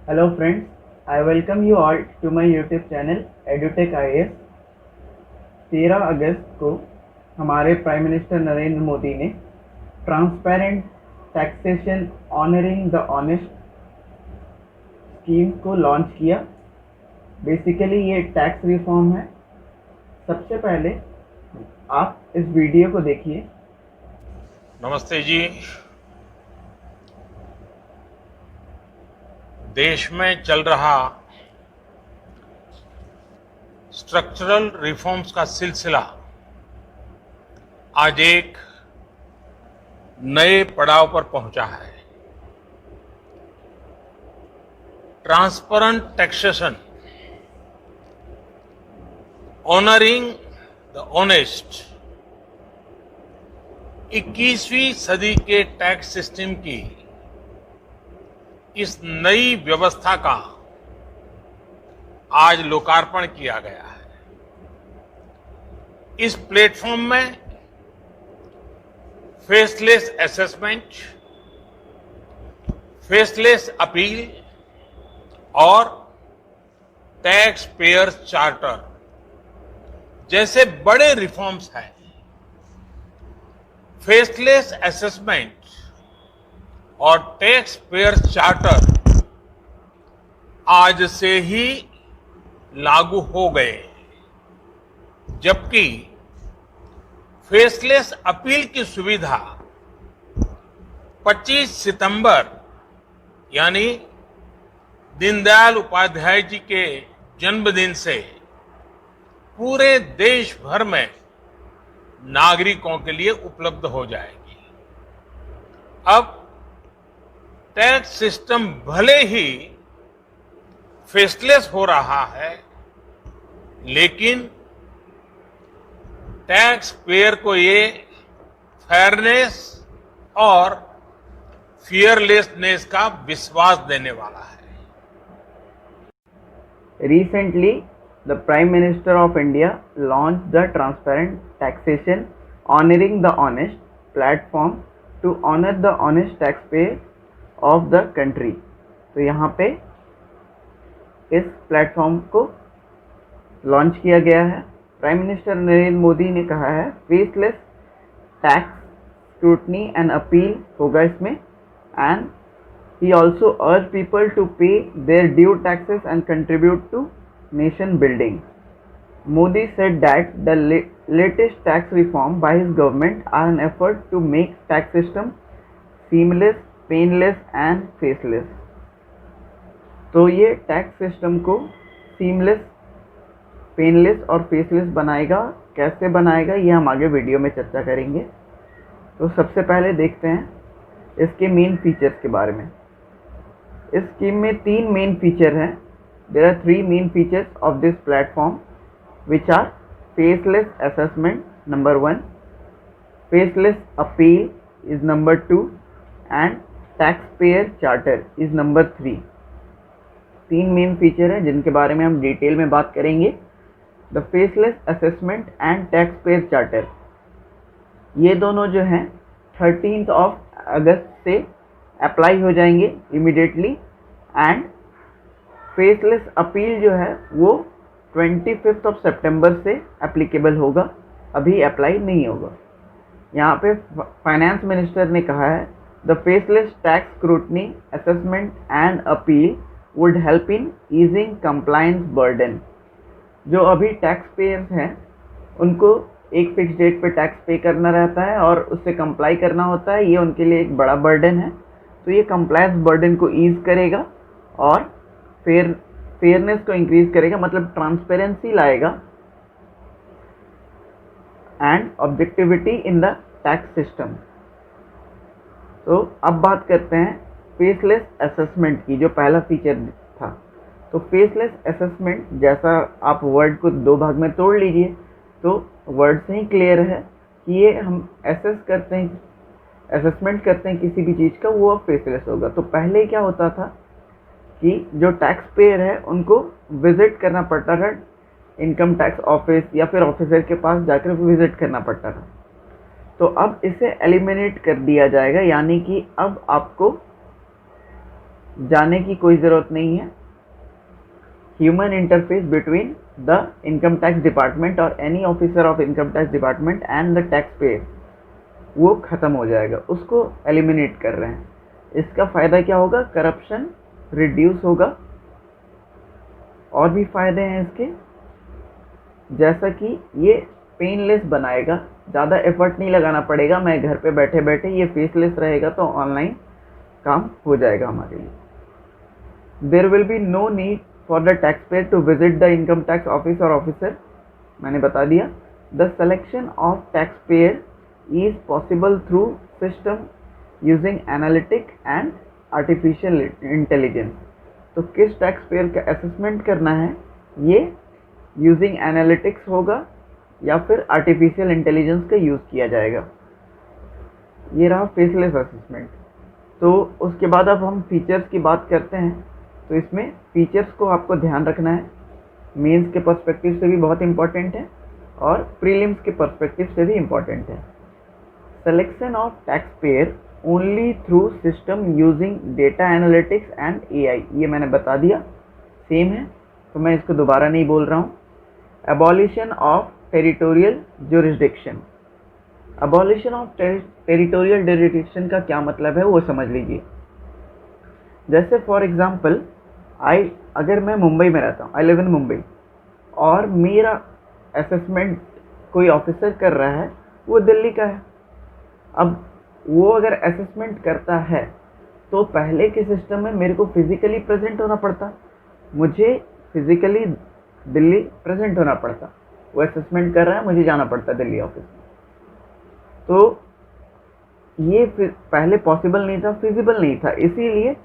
Hello friends, I welcome you all to my YouTube channel EduTech IAS। 13 अगस्त को हमारे prime minister Narendra Modi ने transparent taxation honouring the honest scheme को launch किया। Basically ये tax reform है। सबसे पहले आप इस वीडियो को देखिए। नमस्ते जी। देश में चल रहा स्ट्रक्चरल रिफॉर्म्स का सिलसिला आज एक नए पड़ाव पर पहुंचा है। Transparent taxation honouring the honest 21वीं सदी के टैक्स सिस्टम की इस नई व्यवस्था का आज लोकार्पण किया गया है। इस प्लेटफॉर्म में फेसलेस असेसमेंट, फेसलेस अपील और टैक्स पेयर्स चार्टर जैसे बड़े रिफॉर्म्स हैं। फेसलेस असेसमेंट और टैक्स पेयर्स चार्टर आज से ही लागू हो गए, जबकि फेसलेस अपील की सुविधा 25 सितंबर यानी दीनदयाल उपाध्याय जी के जन्मदिन से पूरे देश भर में नागरिकों के लिए उपलब्ध हो जाएगी। अब टैक्स सिस्टम भले ही फेसलेस हो रहा है, लेकिन टैक्स पेयर को ये फेयरनेस और फियरलेसनेस का विश्वास देने वाला है। Recently, the Prime Minister of India launched the Transparent Taxation Honoring the Honest platform to honor the honest taxpayer of the country। तो यहाँ पे इस प्लेटफॉर्म को लॉन्च किया गया है। प्राइम मिनिस्टर नरेंद्र मोदी ने कहा है faceless tax scrutiny and appeal होगा इसमें, and he also urged people to pay their due taxes and contribute to nation building। Modi said that the latest tax reform by his government are an effort to make tax system seamless, painless and faceless। तो ये tax system को seamless, painless और faceless बनाएगा। कैसे बनाएगा ये हम आगे वीडियो में चर्चा करेंगे। तो सबसे पहले देखते हैं इसके मेन फीचर्स के बारे में। इस स्कीम में 3 मेन फीचर हैं। There are 3 main features of this platform which are faceless assessment number 1, faceless appeal is number 2 and taxpayer charter is number 3। 3 main feature हैं जिनके बारे में हम डिटेल में बात करेंगे। The faceless assessment and taxpayer charter, ये दोनों जो हैं 13 अगस्त से अप्लाई हो जाएंगे इमीडिएटली, एंड फेसलेस अपील जो है वो 25 सितंबर से एप्लीकेबल होगा, अभी अप्लाई नहीं होगा। यहाँ पे फाइनेंस मिनिस्टर ने कहा है the faceless tax scrutiny assessment and appeal would help in easing compliance burden. जो अभी टैक्स पेयर्स हैं उनको एक फिक्स डेट पे टैक्स पे करना रहता है और उससे कंप्लाई करना होता है, ये उनके लिए एक बड़ा बर्डन है। तो ये कंप्लायंस बर्डन को ईज करेगा और फेयरनेस को इंक्रीज करेगा, मतलब ट्रांसपेरेंसी लाएगा and objectivity in the tax system. तो अब बात करते हैं फेसलेस असेसमेंट की, जो पहला फीचर था। तो फेसलेस असेसमेंट, जैसा आप वर्ड को 2 भाग में तोड़ लीजिए तो वर्ड से ही क्लियर है कि ये हम असेसमेंट करते हैं किसी भी चीज़ का, वो अब फेसलेस होगा। तो पहले क्या होता था कि जो टैक्स पेयर है उनको विजिट करना पड़ता था इनकम टैक्स ऑफिस या फिर ऑफिसर के पास जाकर विजिट करना पड़ता था। तो अब इसे एलिमिनेट कर दिया जाएगा, यानी कि अब आपको जाने की कोई ज़रूरत नहीं है। Human interface between the income tax department और any officer of income tax department and the tax payer वो ख़त्म हो जाएगा, उसको एलिमिनेट कर रहे हैं। इसका फ़ायदा क्या होगा? करप्शन रिड्यूस होगा। और भी फ़ायदे हैं इसके, जैसा कि ये पेनलेस बनाएगा, ज़्यादा एफर्ट नहीं लगाना पड़ेगा, मैं घर पे बैठे बैठे, ये फेसलेस रहेगा तो ऑनलाइन काम हो जाएगा हमारे लिए। There will be no need for the tax payer to visit the income tax office और ऑफिसर, मैंने बता दिया। The selection of taxpayer is possible through system using analytic and artificial intelligence. तो किस टैक्स पेयर का assessment करना है, ये यूजिंग एनालिटिक्स होगा या फिर आर्टिफिशियल इंटेलिजेंस का यूज़ किया जाएगा। ये रहा फेसलेस असेसमेंट। तो उसके बाद अब हम फीचर्स की बात करते हैं। तो इसमें फीचर्स को आपको ध्यान रखना है, मेंस के पर्सपेक्टिव से भी बहुत इंपॉर्टेंट है और प्रीलिम्स के पर्सपेक्टिव से भी इंपॉर्टेंट है। Selection of tax payer only through system using data analytics and AI, ये मैंने बता दिया, सेम है तो मैं इसको दोबारा नहीं बोल रहा हूँ। Abolition of territorial jurisdiction. Abolition of territorial jurisdiction का क्या मतलब है वो समझ लीजिए। जैसे फॉर एग्जांपल अगर मैं मुंबई में रहता हूँ, आई लिव इन मुंबई, और मेरा असेसमेंट कोई ऑफिसर कर रहा है वो दिल्ली का है। अब वो अगर असेसमेंट करता है तो पहले के सिस्टम में मेरे को फिजिकली प्रेजेंट होना पड़ता, मुझे फिजिकली दिल्ली प्रेजेंट होना पड़ता। वो असेसमेंट कर रहा है, मुझे जाना पड़ता दिल्ली ऑफिस में। तो ये पहले पॉसिबल नहीं था, फिजिबल नहीं था, इसीलिए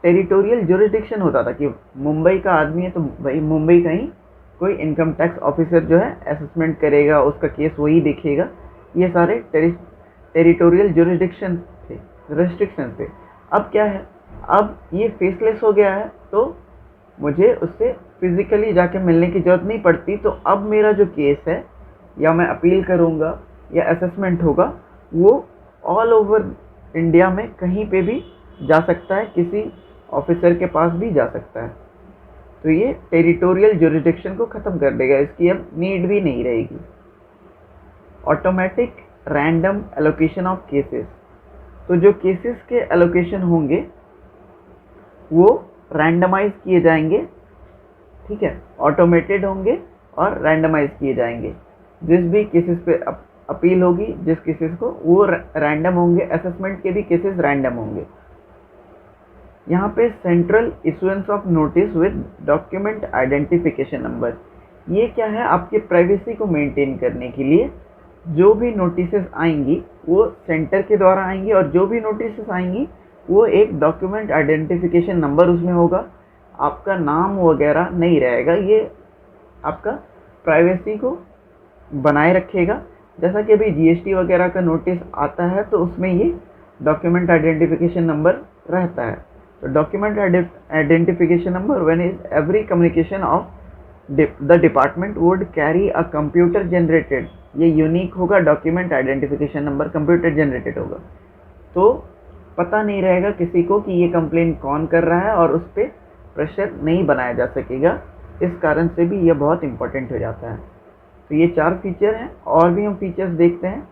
टेरिटोरियल जुरिस्डिक्शन होता था कि मुंबई का आदमी है तो भाई मुंबई का ही कोई इनकम टैक्स ऑफिसर जो है असेसमेंट करेगा, उसका केस वही देखेगा। ये सारे टेरिटोरियल जुरिस्डिक्शन थे, रेस्ट्रिक्शन थे। अब क्या है, अब ये फेसलेस हो गया है तो मुझे उससे फिजिकली जाके मिलने की ज़रूरत नहीं पड़ती। तो अब मेरा जो केस है या मैं अपील करूँगा या असेसमेंट होगा वो ऑल ओवर इंडिया में कहीं पे भी जा सकता है, किसी ऑफिसर के पास भी जा सकता है। तो ये टेरिटोरियल जुरिस्डिक्शन को ख़त्म कर देगा, इसकी अब नीड भी नहीं रहेगी। Automatic random allocation of cases. तो जो केसेस के एलोकेशन होंगे वो रैंडमाइज किए जाएंगे, ठीक है, ऑटोमेटेड होंगे और रैंडमाइज किए जाएंगे। जिस भी केसेस पे अपील होगी, जिस केसेस को, वो रैंडम होंगे। असेसमेंट के भी केसेस रैंडम होंगे। यहाँ पे central issuance of notice with document identification number, ये क्या है, आपके प्राइवेसी को मेंटेन करने के लिए जो भी नोटिसेस आएंगी वो सेंटर के द्वारा आएंगी, और जो भी नोटिसेस आएंगी वो एक डॉक्यूमेंट आइडेंटिफिकेशन नंबर उसमें होगा, आपका नाम वगैरह नहीं रहेगा। ये आपका प्राइवेसी को बनाए रखेगा। जैसा कि अभी जीएसटी वगैरह का नोटिस आता है तो उसमें ये डॉक्यूमेंट आइडेंटिफिकेशन नंबर रहता है। तो document identification number when is every communication of the department would carry a computer generated, ये यूनिक होगा। Document identification number computer generated होगा, तो पता नहीं रहेगा किसी को कि ये कंप्लेन कौन कर रहा है और उस पर प्रेशर नहीं बनाया जा सकेगा। इस कारण से भी ये बहुत इंपॉर्टेंट हो जाता है। तो ये 4 फीचर हैं, और भी हम फीचर्स देखते हैं।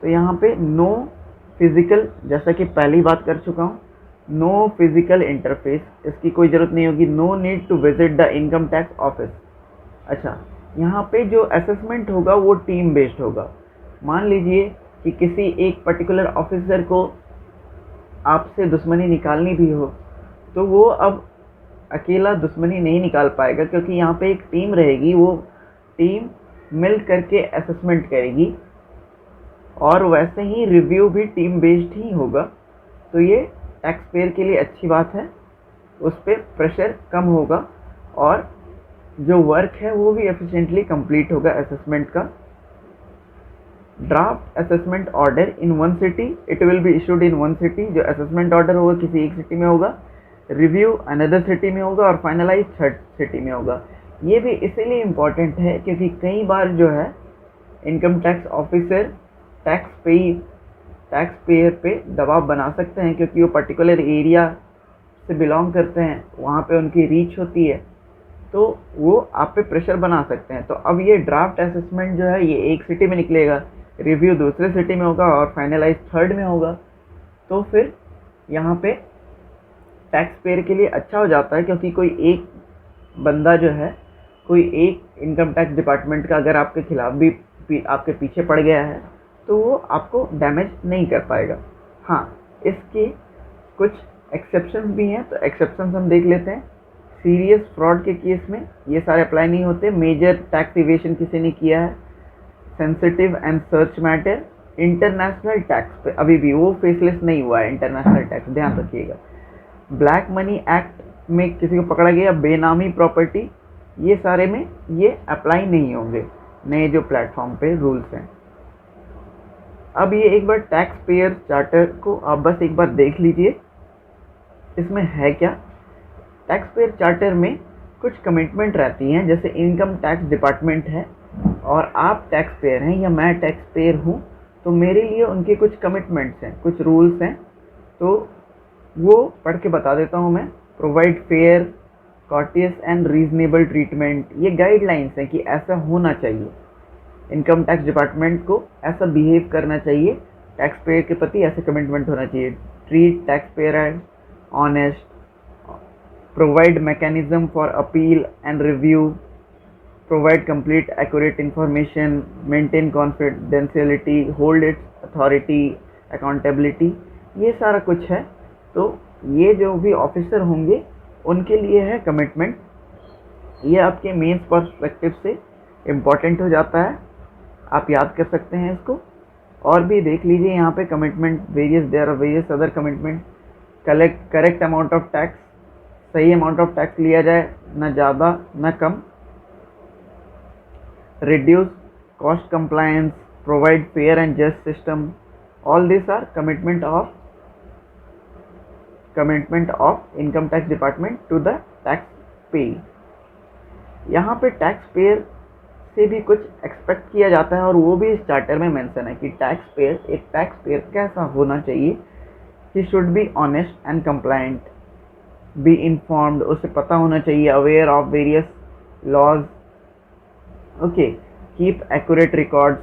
तो यहाँ पे नो फिजिकल, जैसा कि पहली बात कर चुका हूँ, नो फिजिकल इंटरफेस, इसकी कोई ज़रूरत नहीं होगी। No need to visit the income tax office. अच्छा, यहाँ पे जो असेसमेंट होगा वो टीम बेस्ड होगा। मान लीजिए कि किसी एक पर्टिकुलर ऑफिसर को आपसे दुश्मनी निकालनी भी हो तो वो अब अकेला दुश्मनी नहीं निकाल पाएगा, क्योंकि यहाँ पे एक टीम रहेगी, वो टीम मिल करके असेसमेंट करेगी, और वैसे ही रिव्यू भी टीम बेस्ड ही होगा। तो ये टैक्स पेयर के लिए अच्छी बात है, उस पर प्रेशर कम होगा और जो वर्क है वो भी एफिशिएंटली कंप्लीट होगा असेसमेंट का। Draft assessment order in one city, it will be issued in one city. जो असेसमेंट ऑर्डर होगा किसी एक सिटी में होगा, रिव्यू अनदर सिटी में होगा और फाइनलाइज थर्ड सिटी में होगा। ये भी इसीलिए इम्पॉर्टेंट है क्योंकि कई बार जो है income tax officer tax payer पे दबाव बना सकते हैं, क्योंकि वो पर्टिकुलर एरिया से बिलोंग करते हैं, वहाँ पे उनकी रीच होती है, तो वो आप पे प्रेशर बना सकते हैं। तो अब ये ड्राफ्ट असेसमेंट जो है ये एक सिटी में निकलेगा, रिव्यू दूसरे सिटी में होगा और फाइनलाइज थर्ड में होगा। तो फिर यहाँ पे टैक्स पेयर के लिए अच्छा हो जाता है, क्योंकि कोई एक बंदा जो है, कोई एक इनकम टैक्स डिपार्टमेंट का अगर आपके खिलाफ भी आपके पीछे पड़ गया है तो वो आपको डैमेज नहीं कर पाएगा। हाँ, इसके कुछ एक्सेप्शंस भी हैं, तो एक्सेप्शंस हम देख लेते हैं। सीरियस फ्रॉड के केस में ये सारे अप्लाई नहीं होते। मेजर टैक्स इवेशन किसी ने किया है, sensitive and search matter, international tax पे अभी भी वो फेसलेस नहीं हुआ है इंटरनेशनल टैक्स, ध्यान रखिएगा। ब्लैक मनी एक्ट में किसी को पकड़ा गया, बेनामी प्रॉपर्टी, ये सारे में ये अप्लाई नहीं होंगे नए जो प्लेटफॉर्म पे रूल्स हैं। अब ये एक बार टैक्स पेयर चार्टर को आप बस एक बार देख लीजिए, इसमें है क्या। टैक्स पेयर चार्टर में कुछ कमिटमेंट रहती हैं, जैसे इनकम टैक्स डिपार्टमेंट है और आप टैक्स पेयर हैं या मैं टैक्स पेयर हूँ, तो मेरे लिए उनके कुछ कमिटमेंट्स हैं, कुछ रूल्स हैं, तो वो पढ़ के बता देता हूँ मैं। Provide fair, courteous and reasonable treatment, ये गाइडलाइंस हैं कि ऐसा होना चाहिए, इनकम टैक्स डिपार्टमेंट को ऐसा बिहेव करना चाहिए, टैक्स पेयर के प्रति ऐसे कमिटमेंट होना चाहिए। Treat taxpayer as honest, provide mechanism for appeal and review, provide complete accurate information, maintain confidentiality, hold its authority, accountability, ये सारा कुछ है। तो ये जो भी ऑफिसर होंगे उनके लिए है कमिटमेंट। ये आपके मेंस पर्सपेक्टिव से इम्पॉर्टेंट हो जाता है, आप याद कर सकते हैं इसको। और भी देख लीजिए यहाँ पे commitment, there are various other commitment. Correct amount of tax, सही अमाउंट ऑफ टैक्स लिया जाए, न ज़्यादा न कम। Reduce cost compliance, provide fair and just system, all this are commitment of income tax department to the tax pay. यहाँ पे tax payer से भी कुछ एक्सपेक्ट किया जाता है और वो भी इस चार्टर में मेंशन है कि एक टैक्स पेयर कैसा होना चाहिए। He should be honest and compliant, be informed, उसे पता होना चाहिए, aware of various laws, okay, keep accurate records,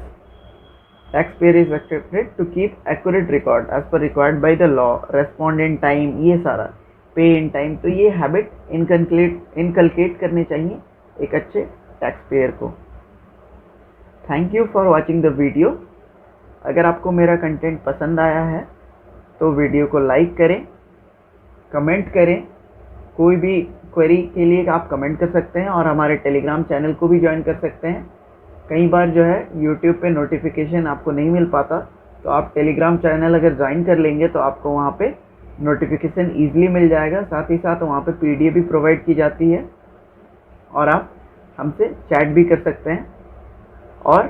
taxpayer is expected to keep accurate record as per required by the law, respond in time, ये सारा, pay in time। तो ये habit inculcate करने चाहिए एक अच्छे टैक्स पेयर को। Thank you for watching the video. अगर आपको मेरा कंटेंट पसंद आया है तो वीडियो को लाइक करें, कमेंट करें, कोई भी क्वेरी के लिए आप कमेंट कर सकते हैं और हमारे टेलीग्राम चैनल को भी ज्वाइन कर सकते हैं। कई बार जो है यूट्यूब पे नोटिफिकेशन आपको नहीं मिल पाता, तो आप टेलीग्राम चैनल अगर ज्वाइन कर लेंगे तो आपको वहाँ पे नोटिफिकेशन ईजिली मिल जाएगा। साथ ही साथ वहाँ पे पीडीएफ भी प्रोवाइड की जाती है और आप हमसे चैट भी कर सकते हैं। और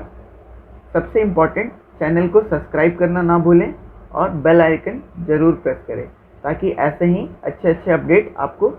सबसे इम्पॉर्टेंट, चैनल को सब्सक्राइब करना ना भूलें और बेल आइकन ज़रूर प्रेस करें, ताकि ऐसे ही अच्छे अच्छे अपडेट आपको